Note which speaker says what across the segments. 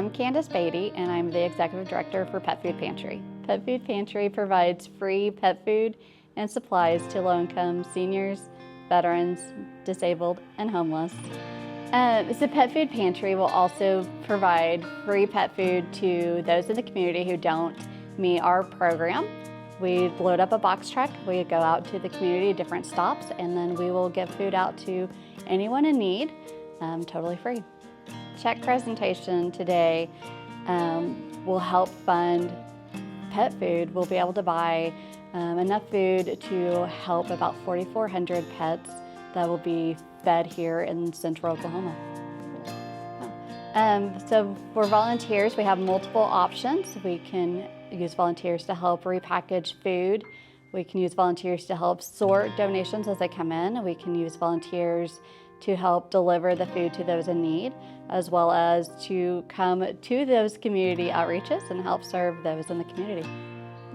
Speaker 1: I'm Candace Beatty, and I'm the Executive Director for Pet Food Pantry. Pet Food Pantry provides free pet food and supplies to low-income seniors, veterans, disabled, and homeless. So Pet Food Pantry will also provide free pet food to those in the community who don't meet our program. We load up a box truck, we go out to the community, different stops, and then we will give food out to anyone in need, totally free. Check presentation today will help fund pet food. We'll be able to buy enough food to help about 4,400 pets that will be fed here in central Oklahoma. So for volunteers, we have multiple options. We can use volunteers to help repackage food. We can use volunteers to help sort donations as they come in. We can use volunteers to help deliver the food to those in need, as well as to come to those community outreaches and help serve those in the community.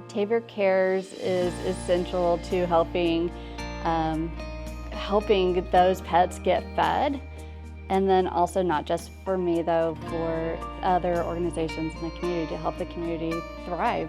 Speaker 1: Tavor Cares is essential to helping those pets get fed, and then also not just for me though, for other organizations in the community to help the community thrive.